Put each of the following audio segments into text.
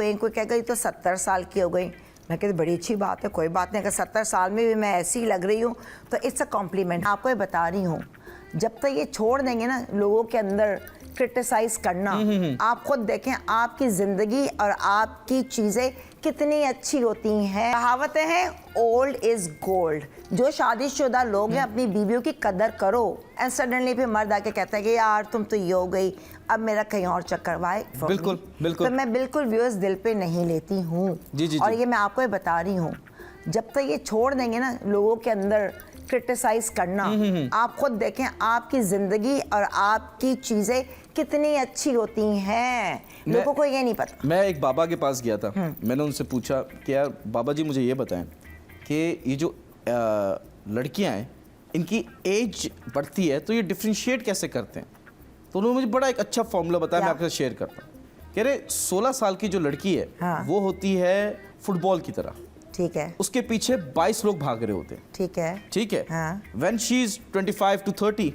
गई, कोई कह गई तो 70 साल की हो गई। मैं कहती बड़ी अच्छी बात है, कोई बात नहीं, अगर 70 साल में भी मैं ऐसी ही लग रही हूँ तो इट्स अ कॉम्प्लीमेंट। आपको ये बता रही हूँ, जब तक ये छोड़ देंगे ना लोगों के अंदर क्रिटिसाइज करना, आप खुद देखें आपकी जिंदगी और आपकी चीजें कितनी अच्छी होती हैं। कहावतें हैं ओल्ड इज गोल्ड। जो शादीशुदा लोग हैं अपनी बीवियों की कदर करो। एंड सडनली फिर मर्द आके कहता है कि यार तुम तो ये हो गई, अब मेरा कहीं और चक्कर वाए। बिल्कुल बिल्कुल। तो मैं बिल्कुल व्यूअर्स दिल पे नहीं लेती हूँ। और ये मैं आपको बता रही हूँ, जब तक ये छोड़ देंगे ना लोगों के अंदर क्रिटिसाइज करना, आप खुद देखें आपकी जिंदगी और आपकी चीजें कितनी अच्छी होती हैं। लोगों को ये नहीं पता। मैं एक बाबा के पास गया था, मैंने उनसे पूछा कि यार बाबा जी मुझे ये बताएं कि ये जो लड़कियां हैं इनकी एज बढ़ती है तो ये डिफ्रेंशिएट कैसे करते हैं। तो उन्होंने मुझे बड़ा एक अच्छा फॉर्मूला बताया, मैं आपके साथ शेयर करता हूँ। कह रहे 16 साल की जो लड़की है वो होती है फुटबॉल की तरह, ठीक है, उसके पीछे 22 लोग भाग रहे होते हैं, ठीक है, ठीक है। हाँ। When she is 25 to 30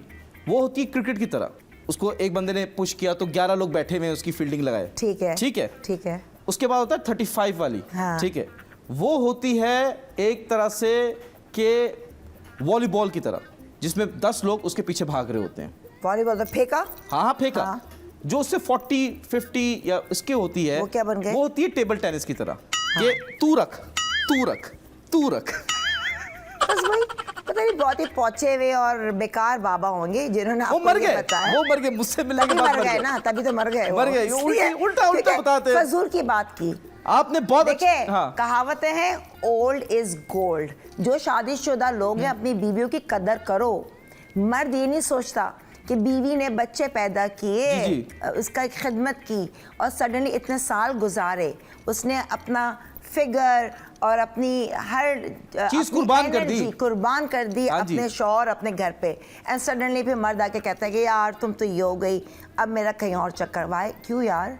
वो होती है क्रिकेट की तरह, उसको एक बंदे ने पुश किया तो 11 लोग बैठे हुए उसकी फील्डिंग लगाए, ठीक है, ठीक है, ठीक है। उसके बाद होता है 35 वाली, हाँ। ठीक है, वो होती है एक तरह से के वॉलीबॉल की तरह जिसमें 10 लोग उसके पीछे भाग रहे होते हैं। वॉलीबॉल तो फेंका, हाँ फेंका। हाँ। जो उससे 40 50 या इसके होती है वो क्या बन गए? वो होती है टेबल टेनिस की तरह, कि तू रख तू रख तू रख। बस वही, पता नहीं बहुत ही पहुंचे हुए और बेकार बाबा होंगे जिन्होंने वो आपको मर ये गए, बताया। वो मर गए, मुझसे मिलने के तभी बाद मर गए ना, तभी तो मर गए वो। मर गए, इसलिए, उल्टा ठीक है, बताते हैं। फजूल की बात की आपने बहुत देखिए। हाँ। कहावतें हैं ओल्ड इज गोल्ड। जो शादीशुदा लोग हैं अपनी बीवियों की कदर करो। मर्द ये नहीं सोचता कि बीवी ने बच्चे पैदा किए, उसका खिदमत की और सडनली इतने साल गुजारे, उसने अपना फिगर और अपनी हर चीज कुर्बान कर दी अपने शौहर अपने घर पे। एंड सडनली फिर मर्द आके कहता है कि यार तुम तो ये हो गई, अब मेरा कहीं और चक्कर वाए। क्यों यार,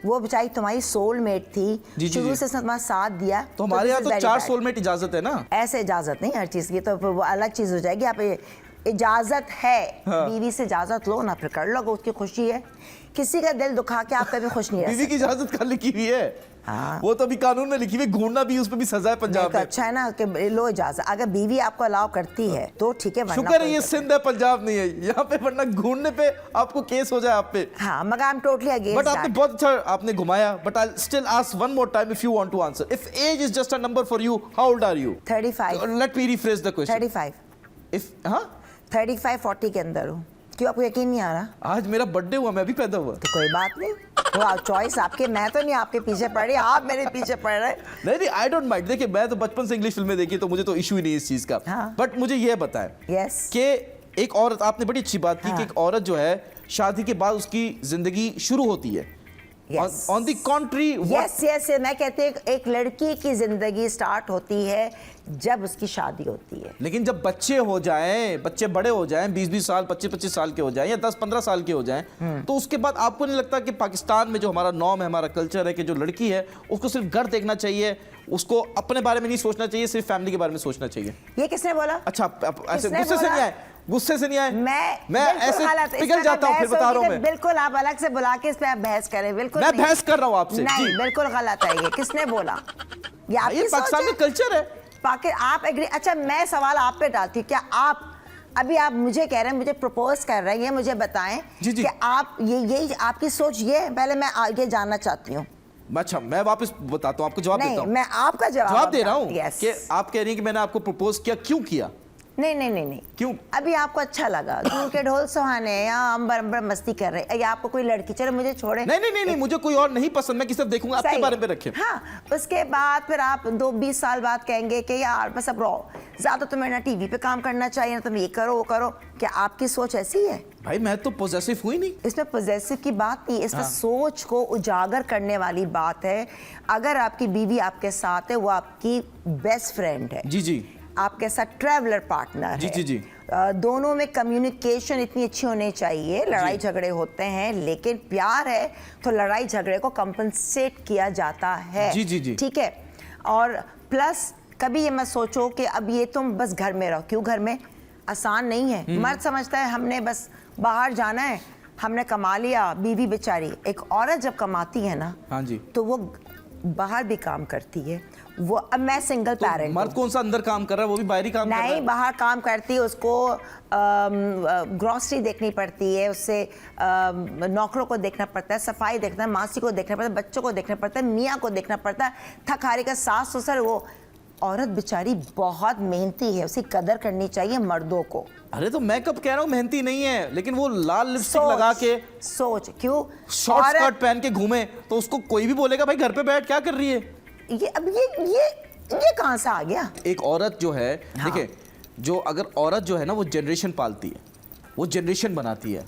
वो बेचारी तुम्हारी सोलमेट थी, शुरू से तुम्हारा साथ दिया। तो हमारे यहाँ तो 4 सोलमेट इजाजत है ना। ऐसे इजाजत नहीं हर चीज की, तो वो अलग चीज हो जाएगी। आप इजाजत है, बीवी से इजाजत लो ना, फिर कर लो, उसकी खुशी है। किसी का दिल दुखा के आप कभी खुश नहीं रह सकते। बीवी की इजाजत कहाँ लिखी हुई है? हाँ। वो तो अभी कानून में लिखी हुई, घूरना भी उस पर भी सजा है पंजाब में। अच्छा है ना कि लो इजाजत, अगर बीवी आपको अलाउ करती है तो ठीक है। शुक्र है ये सिंध है, पंजाब नहीं है यहाँ पे, वरना घूरने पे आपको केस हो जाए आप पे। हाँ, मगर I am totally against but आपने बहुत अच्छा आपने घुमाया। But I still ask one more time if you want to answer. If age is just a number for you, how old are you? 35। Let me rephrase the question. 35। If हाँ 35-40 के अंदर हूँ। क्यों, आपको यकीन नहीं आ रहा? आज मेरा बर्थडे हुआ, मैं भी पैदा हुआ। तो कोई बात नहीं, वो चॉइस आपके, मैं तो नहीं आपके पीछे पड़ रही, आप मेरे पीछे पड़ रहे। नहीं आई डोंट माइंड। देखिए मैं तो बचपन से इंग्लिश फिल्में देखी तो मुझे तो इशू ही नहीं इस चीज का। हाँ। बट मुझे ये बताएं कि एक औरत, आपने बड़ी अच्छी बात की कि एक औरत जो है शादी के बाद उसकी जिंदगी शुरू होती है। ऑन द कॉन्ट्री यस, मैं कहती हूँ एक लड़की की जिंदगी स्टार्ट होती है जब उसकी शादी होती है। लेकिन जब बच्चे हो जाएं, बच्चे बड़े हो जाएं, 20-20 साल 25-25 साल के हो जाएं या 10-15 साल के हो जाएं, तो उसके बाद आपको नहीं लगता कि पाकिस्तान में जो हमारा नॉर्म है, हमारा कल्चर है कि जो लड़की है उसको सिर्फ घर देखना चाहिए, उसको अपने बारे में नहीं सोचना चाहिए, सिर्फ फैमिली के बारे में सोचना चाहिए? ये किसने बोला? अच्छा ऐसे गुस्से से नहीं आए, गुस्से से नहीं आए। मैं ऐसे पिघल जाता हूँ, फिर बता रहा हूँ मैं। बिल्कुल आप अलग से बुला के इस पे आप बहस करें, बिल्कुल मैं बहस कर रहा हूँ आपसे। नहीं, बिल्कुल गलत है ये। किसने बोला? ये पाकिस्तान में कल्चर है। आप एग्री? अच्छा मैं सवाल आप पे डालती हूँ, क्या आप अभी आप मुझे कह रहे हैं, मुझे प्रपोज कर रहे हैं, ये मुझे बताएं कि आप ये आपकी सोच ये है? पहले मैं आगे जानना चाहती हूँ। अच्छा मैं वापस बताता हूँ, आपको जवाब देता हूँ। मैं आपका जवाब दे रहा हूँ कि आप कह रही हैं कि मैंने आपको प्रपोज किया, क्यों किया? नहीं क्यों? अभी आपको अच्छा लगा, दूर के ढोल सुहाने या अंबर अंबर मस्ती कर रहे हैं, या आपको कोई लड़की, चलो मुझे छोड़े। नहीं, मुझे कोई और नहीं पसंद, मैं किसी तरफ देखूंगा, आपके बारे में रखें। हाँ, उसके बाद फिर आप 2-20 साल बाद कहेंगे कि यार बस अब रहो, ज्यादा तुम्हें ना टीवी पे काम करना चाहिए, ना तुम ये करो वो करो। क्या आपकी सोच ऐसी है? भाई मैं तो पॉजेसिव हुई नहीं। इसमें पॉजेसिव की बात नहीं, इसमें सोच को उजागर करने वाली बात है। अगर आपकी बीवी आपके साथ है, वो आपकी बेस्ट फ्रेंड है, जी, आपके साथ ट्रैवलर पार्टनर है, जी। दोनों में कम्युनिकेशन इतनी अच्छी होनी चाहिए। लड़ाई झगड़े होते हैं, लेकिन प्यार है तो लड़ाई झगड़े को कंपनसेट किया जाता है। जी। ठीक है। और प्लस कभी ये मत सोचो कि अब ये तुम बस घर में रहो। क्यों घर में? आसान नहीं है। मर्द समझता है हमने बस बाहर जाना है, हमने कमा लिया। बीवी बेचारी, एक औरत जब कमाती है ना, हाँ जी, तो वो बाहर भी काम करती है वो। अब मैं सिंगल तो पेरेंट मर्द कौन सा अंदर काम कर रहा है, वो भी बाहरी काम कर रहा नहीं, है। बाहर काम करती है, उसको ग्रॉसरी देखनी पड़ती है, उससे नौकरों को देखना पड़ता है, सफाई देखना है, मासी को देखना पड़ता है, बच्चों को देखना पड़ता है, मियाँ को देखना पड़ता है, थक हारी का सास ससुर। वो औरत बेचारी बहुत मेहनती है, उसकी कदर करनी चाहिए मर्दों को। अरे तो मैं कब कह रहा हूँ मेहनती नहीं है, लेकिन वो लाल लिपस्टिक लगा के सोच क्यों शॉर्ट औरत- स्कर्ट पहन के घूमे तो उसको कोई भी बोलेगा भाई घर पे बैठ क्या कर रही है। ये अब ये कहाँ से आ गया? एक औरत जो है, हाँ। देखिए, जो अगर औरत जो है ना वो जनरेशन पालती है, वो जनरेशन बनाती है,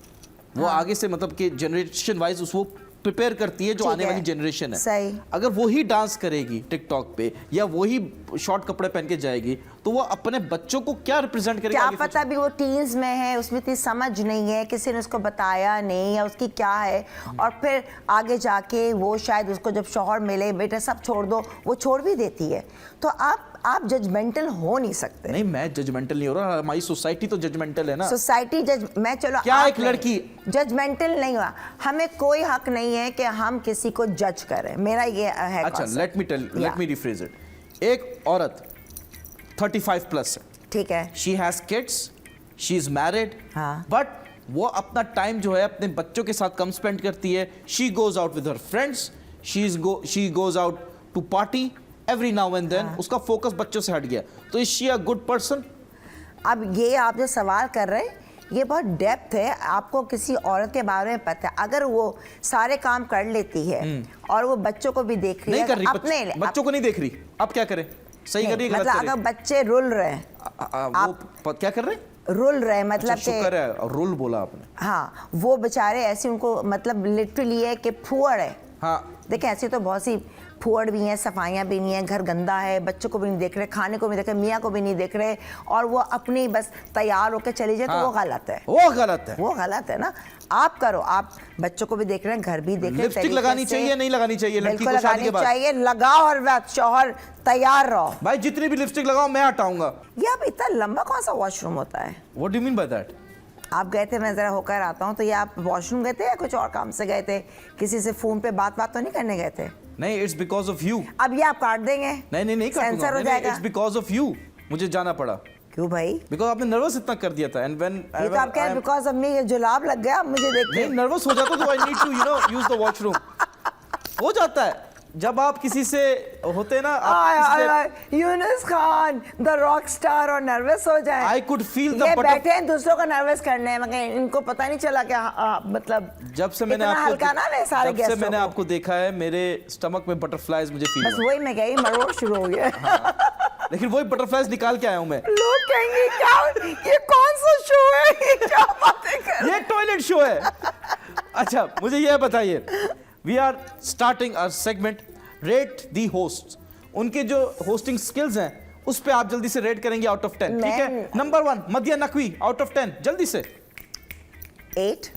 वो हाँ। आगे से मतलब कि जनरेशन वाइज उसको प्रिपेयर करती है जो ठीक आने है। वाली जनरेशन है। सही। अगर वो ही डांस करेगी टिकटॉक पे या वो ही शॉर्ट कपड़े पहन के जाएगी तो वो अपने बच्चों को क्या रिप्रेजेंट करेगी? क्या आगे पता भी वो टीन्स में है, उसमें इतनी समझ नहीं है, किसी ने उसको बताया नहीं या उसकी क्या है, और फिर आगे जाके वो शायद उसको जब शौहर मिले, बेटा सब छोड़ दो, वो छोड़ भी देती है। तो आप जजमेंटल हो नहीं सकते। नहीं, मैं जजमेंटल नहीं हो रहा, हमारी सोसाइटी तो जजमेंटल है ना। सोसाइटी जज मैं चलो क्या आप एक लड़की जजमेंटल नहीं हुआ, हमें कोई हक नहीं है कि हम किसी को जज करें, मेरा ये है अच्छा, concept। Late me rephrase it. एक औरत 35 प्लस है, ठीक है, she has kids, she is married, हाँ। बट वो अपना टाइम जो है अपने बच्चों के साथ कम स्पेंड करती है। She goes out with her friends, she goes out to party every now and then. उसका फोकस बच्चों से हट गया, तो is she a good person? अब ये आप जो सवाल कर रहे हैं ये बहुत डेप्थ है, आपको किसी औरत के बारे में पता है। अगर वो सारे काम कर लेती है और वो बच्चों को भी देख रही नहीं है कर रही, अपने बच्चों को नहीं देख रही, अब क्या करें? सही कर रही है, गलत मतलब कर रही अगर बच्चे रुल रहे हैं, है? वो क्या कर रहे हैं? रुल रहे हैं मतलब अच्छा, शुक्र है रोल बोला आपने। हाँ, वो बेचारे ऐसे, उनको मतलब लिटरली है कि फुअड़ है। हाँ, देखिए ऐसी तो बहुत सी फुअड़ भी हैं, सफाइयाँ भी नहीं हैं, घर गंदा है, बच्चों को भी नहीं देख रहे, खाने को भी नहीं देख रहे, मियाँ को भी नहीं देख रहे, और वो अपनी बस तैयार होकर चली जाए, हाँ, तो वो गलत है। वो गलत है, वो गलत है ना। आप करो, आप बच्चों को भी देख रहे हैं, घर भी देख रहे हैं, लिपस्टिक लगानी चाहिए नहीं लगानी चाहिए लड़की बिल्कुल को शादी के लगानी बाद? चाहिए, लगाओ और शौहर तैयार रहो। भाई जितनी भी लिपस्टिक लगाओ मैं हटाऊंगा। ये अब इतना लंबा कौन सा वॉशरूम होता है? What do you mean by that? आप गए थे, मैं जरा होकर आता हूँ, तो ये आप वॉशरूम गए थे या कुछ और काम से गए थे? किसी से फोन पे बात तो नहीं करने गए थे? नहीं, इट्स बिकॉज ऑफ यू। अब ये आप काट देंगे? नहीं सेंसर हो जाएगा। इट्स बिकॉज ऑफ यू मुझे जाना पड़ा, क्यों भाई? बिकॉज आपने नर्वस इतना कर दिया था। एंड व्हेन ये तो आप कह रहे बिकॉज अब मैं ये जुलाब लग गया मुझे देख के। नहीं, नर्वस हो जाता तो I need to use the washroom. हो जाता है जब आप किसी से होते हैं ना, Yunus Khan the rock star, और नर्वस हो जाए। आई कुड फील द ये बैठे हैं दूसरों को नर्वस करने हैं, मगर इनको पता नहीं चला कि मतलब जब से मैंने इतना हल्का ना ले सारे जब से गेस्टों मैंने को। आपको देखा है मेरे स्टमक में बटरफ्लाइज मुझे फील बस हुआ। वही मैं कही, मरोड़ शुरू हो गया। लेकिन वही बटरफ्लाइज निकाल के आया हूं मैं। लोग कहेंगे क्या, ये कौन सा शो है, ये क्या बातें कर रहे हैं? ये टॉयलेट शो है। अच्छा, मुझे यह बताइए, we are starting our segment rate the host. उनके जो होस्टिंग स्किल्स हैं उस पे आप जल्दी से रेट करेंगे आउट ऑफ 10, ठीक है? नंबर 1 मदिया नकवी, आउट ऑफ 10 जल्दी से। 8